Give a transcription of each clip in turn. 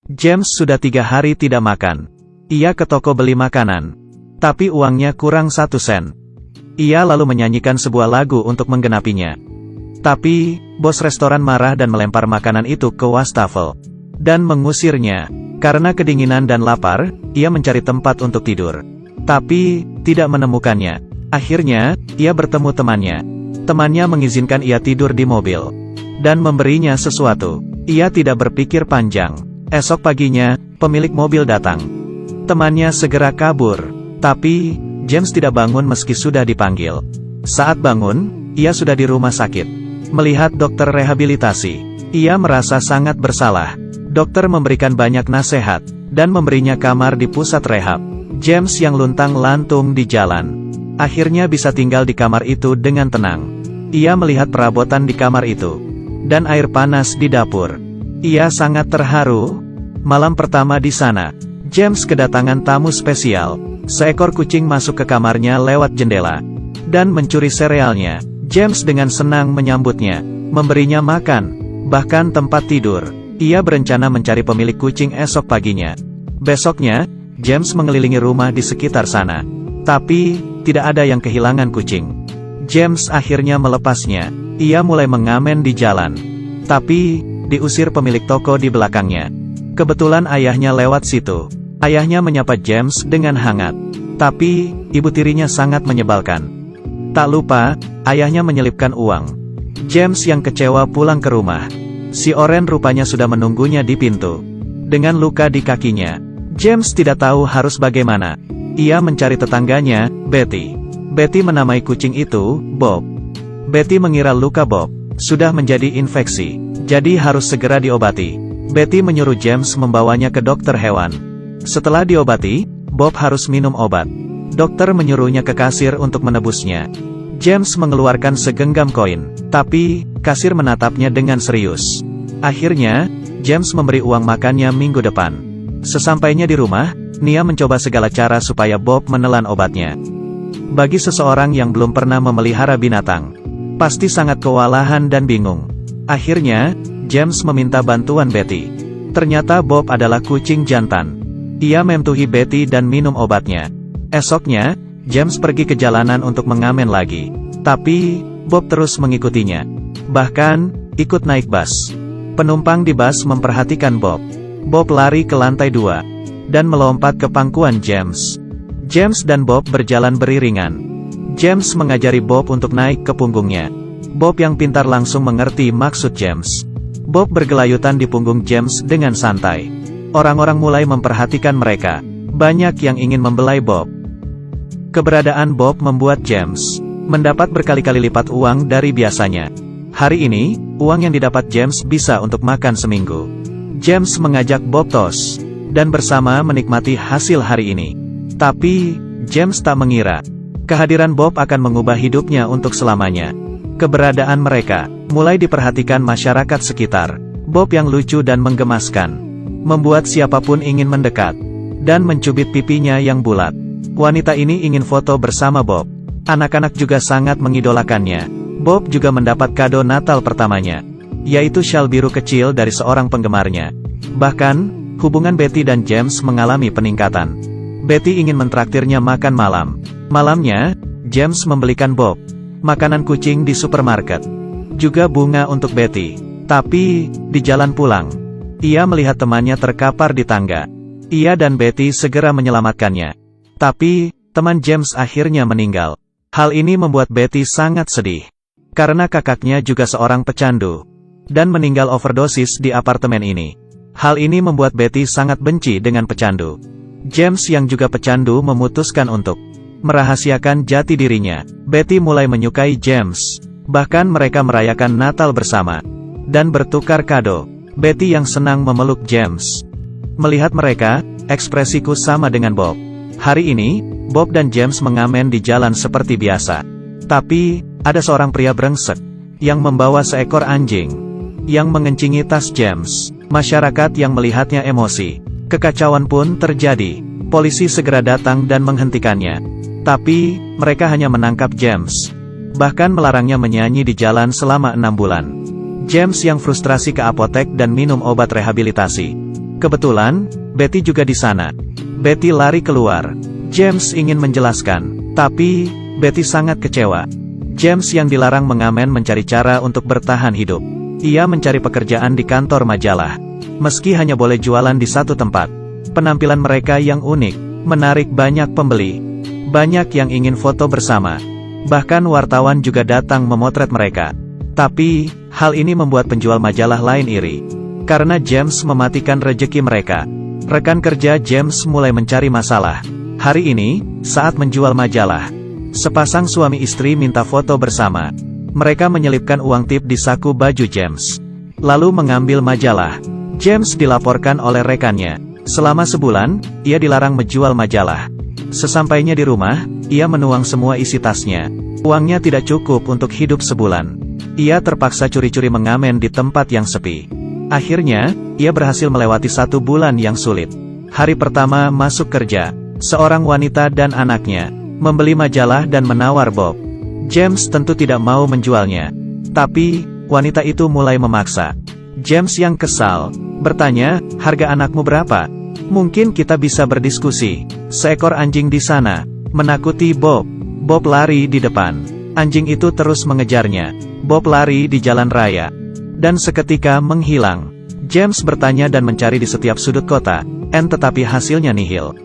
James sudah 3 hari tidak makan. Ia ke toko beli makanan. Tapi uangnya kurang 1 sen. Ia lalu menyanyikan sebuah lagu untuk menggenapinya. Tapi, bos restoran marah dan melempar makanan itu ke wastafel. Dan mengusirnya. Karena kedinginan dan lapar, ia mencari tempat untuk tidur. Tapi, tidak menemukannya. Akhirnya, ia bertemu temannya. Temannya mengizinkan ia tidur di mobil. Dan memberinya sesuatu. Ia tidak berpikir panjang. Esok paginya, pemilik mobil datang. Temannya segera kabur. Tapi, James tidak bangun meski sudah dipanggil. Saat bangun, ia sudah di rumah sakit. Melihat dokter rehabilitasi, ia merasa sangat bersalah. Dokter memberikan banyak nasihat, dan memberinya kamar di pusat rehab. James yang luntang-lantung di jalan, akhirnya bisa tinggal di kamar itu dengan tenang. Ia melihat perabotan di kamar itu, dan air panas di dapur. Ia sangat terharu. Malam pertama di sana, James kedatangan tamu spesial. Seekor kucing masuk ke kamarnya lewat jendela, dan mencuri serealnya. James dengan senang menyambutnya, memberinya makan, bahkan tempat tidur. Ia berencana mencari pemilik kucing esok paginya. Besoknya, James mengelilingi rumah di sekitar sana. Tapi, tidak ada yang kehilangan kucing. James akhirnya melepasnya. Ia mulai mengamen di jalan. Tapi, diusir pemilik toko di belakangnya. Kebetulan ayahnya lewat situ. Ayahnya menyapa James dengan hangat. Tapi, ibu tirinya sangat menyebalkan. Tak lupa, ayahnya menyelipkan uang. James yang kecewa pulang ke rumah. Si Oren rupanya sudah menunggunya di pintu. Dengan luka di kakinya, James tidak tahu harus bagaimana. Ia mencari tetangganya, Betty. Betty menamai kucing itu, Bob. Betty mengira luka Bob sudah menjadi infeksi, jadi harus segera diobati. Betty menyuruh James membawanya ke dokter hewan. Setelah diobati, Bob harus minum obat. Dokter menyuruhnya ke kasir untuk menebusnya. James mengeluarkan segenggam koin, tapi kasir menatapnya dengan serius. Akhirnya, James memberi uang makannya minggu depan. Sesampainya di rumah, Nia mencoba segala cara supaya Bob menelan obatnya. Bagi seseorang yang belum pernah memelihara binatang, pasti sangat kewalahan dan bingung. Akhirnya, James meminta bantuan Betty. Ternyata Bob adalah kucing jantan. Ia memtuhi Betty dan minum obatnya. Esoknya, James pergi ke jalanan untuk mengamen lagi. Tapi, Bob terus mengikutinya. Bahkan, ikut naik bus. Penumpang di bus memperhatikan Bob. Bob lari ke lantai 2. Dan melompat ke pangkuan James. James dan Bob berjalan beriringan. James mengajari Bob untuk naik ke punggungnya. Bob yang pintar langsung mengerti maksud James. Bob bergelayutan di punggung James dengan santai. Orang-orang mulai memperhatikan mereka. Banyak yang ingin membelai Bob. Keberadaan Bob membuat James mendapat berkali-kali lipat uang dari biasanya. Hari ini, uang yang didapat James bisa untuk makan seminggu. James mengajak Bob tos, dan bersama menikmati hasil hari ini. Tapi, James tak mengira kehadiran Bob akan mengubah hidupnya untuk selamanya. Keberadaan mereka mulai diperhatikan masyarakat sekitar. Bob yang lucu dan menggemaskan membuat siapapun ingin mendekat dan mencubit pipinya yang bulat. Wanita ini ingin foto bersama Bob. Anak-anak juga sangat mengidolakannya. Bob juga mendapat kado Natal pertamanya, yaitu syal biru kecil dari seorang penggemarnya. Bahkan, hubungan Betty dan James mengalami peningkatan. Betty ingin mentraktirnya makan malam. Malamnya, James membelikan Bob makanan kucing di supermarket. Juga bunga untuk Betty. Tapi, di jalan pulang, ia melihat temannya terkapar di tangga. Ia dan Betty segera menyelamatkannya. Tapi, teman James akhirnya meninggal. Hal ini membuat Betty sangat sedih. Karena kakaknya juga seorang pecandu. Dan meninggal overdosis di apartemen ini. Hal ini membuat Betty sangat benci dengan pecandu. James yang juga pecandu memutuskan untuk merahasiakan jati dirinya. Betty mulai menyukai James. Bahkan mereka merayakan Natal bersama. Dan bertukar kado. Betty yang senang memeluk James. Melihat mereka, ekspresiku sama dengan Bob. Hari ini, Bob dan James mengamen di jalan seperti biasa. Tapi, ada seorang pria brengsek yang membawa seekor anjing yang mengencingi tas James. Masyarakat yang melihatnya emosi. Kekacauan pun terjadi. Polisi segera datang dan menghentikannya. Tapi, mereka hanya menangkap James. Bahkan melarangnya menyanyi di jalan selama 6 bulan. James yang frustrasi ke apotek dan minum obat rehabilitasi. Kebetulan, Betty juga di sana. Betty lari keluar. James ingin menjelaskan, tapi Betty sangat kecewa. James yang dilarang mengamen mencari cara untuk bertahan hidup. Ia mencari pekerjaan di kantor majalah. Meski hanya boleh jualan di satu tempat, penampilan mereka yang unik, menarik banyak pembeli. Banyak yang ingin foto bersama. Bahkan wartawan juga datang memotret mereka. Tapi, hal ini membuat penjual majalah lain iri. Karena James mematikan rejeki mereka. Rekan kerja James mulai mencari masalah. Hari ini, saat menjual majalah, sepasang suami istri minta foto bersama. Mereka menyelipkan uang tip di saku baju James, lalu mengambil majalah. James dilaporkan oleh rekannya. Selama sebulan, ia dilarang menjual majalah. Sesampainya di rumah, ia menuang semua isi tasnya. Uangnya tidak cukup untuk hidup sebulan. Ia terpaksa curi-curi mengamen di tempat yang sepi. Akhirnya, ia berhasil melewati 1 bulan yang sulit. Hari pertama masuk kerja, seorang wanita dan anaknya membeli majalah dan menawar Bob. James tentu tidak mau menjualnya. Tapi, wanita itu mulai memaksa. James yang kesal, bertanya, "Harga anakmu berapa? Mungkin kita bisa berdiskusi." Seekor anjing di sana menakuti Bob. Bob lari di depan. Anjing itu terus mengejarnya. Bob lari di jalan raya dan seketika menghilang. James bertanya dan mencari di setiap sudut kota, tetapi hasilnya nihil.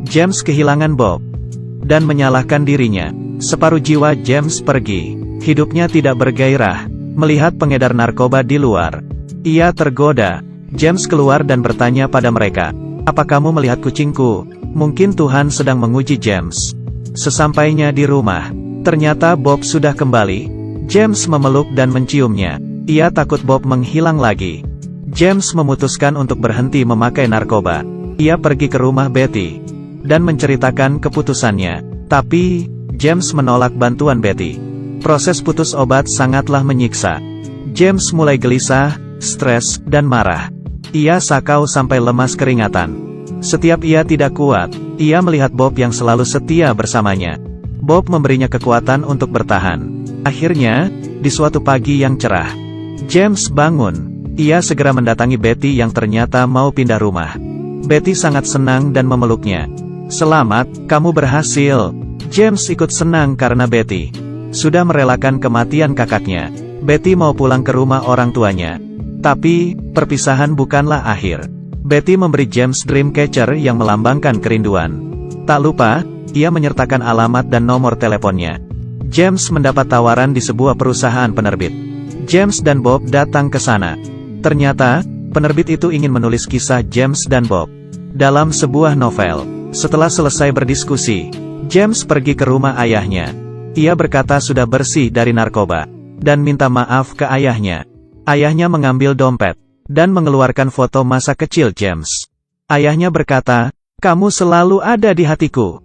James kehilangan Bob dan menyalahkan dirinya. Separuh jiwa James pergi. Hidupnya tidak bergairah melihat pengedar narkoba di luar. Ia tergoda. James keluar dan bertanya pada mereka, "Apa kamu melihat kucingku?" Mungkin Tuhan sedang menguji James. Sesampainya di rumah, ternyata Bob sudah kembali. James memeluk dan menciumnya. Ia takut Bob menghilang lagi. James memutuskan untuk berhenti memakai narkoba. Ia pergi ke rumah Betty dan menceritakan keputusannya. Tapi, James menolak bantuan Betty. Proses putus obat sangatlah menyiksa. James mulai gelisah, stres, dan marah. Ia sakau sampai lemas keringatan. Setiap ia tidak kuat, ia melihat Bob yang selalu setia bersamanya. Bob memberinya kekuatan untuk bertahan. Akhirnya, di suatu pagi yang cerah, James bangun. Ia segera mendatangi Betty yang ternyata mau pindah rumah. Betty sangat senang dan memeluknya. "Selamat, kamu berhasil." James ikut senang karena Betty sudah merelakan kematian kakaknya. Betty mau pulang ke rumah orang tuanya. Tapi, perpisahan bukanlah akhir. Betty memberi James Dreamcatcher yang melambangkan kerinduan. Tak lupa, ia menyertakan alamat dan nomor teleponnya. James mendapat tawaran di sebuah perusahaan penerbit. James dan Bob datang ke sana. Ternyata, penerbit itu ingin menulis kisah James dan Bob dalam sebuah novel. Setelah selesai berdiskusi, James pergi ke rumah ayahnya. Ia berkata sudah bersih dari narkoba dan minta maaf ke ayahnya. Ayahnya mengambil dompet dan mengeluarkan foto masa kecil James. Ayahnya berkata, "Kamu selalu ada di hatiku.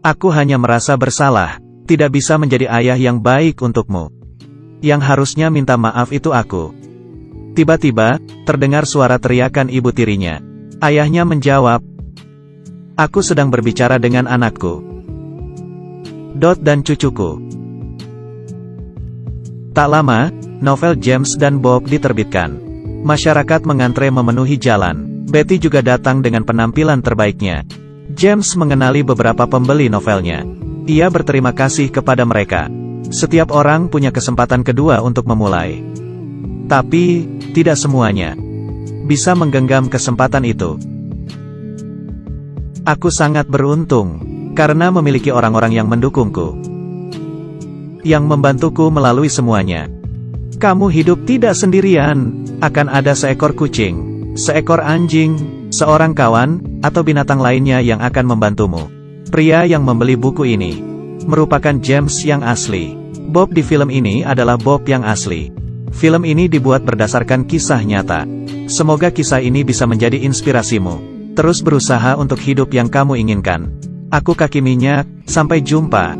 Aku hanya merasa bersalah, tidak bisa menjadi ayah yang baik untukmu. Yang harusnya minta maaf itu aku." Tiba-tiba, terdengar suara teriakan ibu tirinya. Ayahnya menjawab, "Aku sedang berbicara dengan anakku, Dot dan cucuku." Tak lama, novel James dan Bob diterbitkan. Masyarakat mengantre memenuhi jalan. Betty juga datang dengan penampilan terbaiknya. James mengenali beberapa pembeli novelnya. Ia berterima kasih kepada mereka. Setiap orang punya kesempatan kedua untuk memulai. Tapi, tidak semuanya bisa menggenggam kesempatan itu. Aku sangat beruntung, karena memiliki orang-orang yang mendukungku, yang membantuku melalui semuanya. Kamu hidup tidak sendirian, akan ada seekor kucing, seekor anjing, seorang kawan, atau binatang lainnya yang akan membantumu. Pria yang membeli buku ini merupakan James yang asli. Bob di film ini adalah Bob yang asli. Film ini dibuat berdasarkan kisah nyata. Semoga kisah ini bisa menjadi inspirasimu. Terus berusaha untuk hidup yang kamu inginkan. Aku Kaki Minyak, sampai jumpa.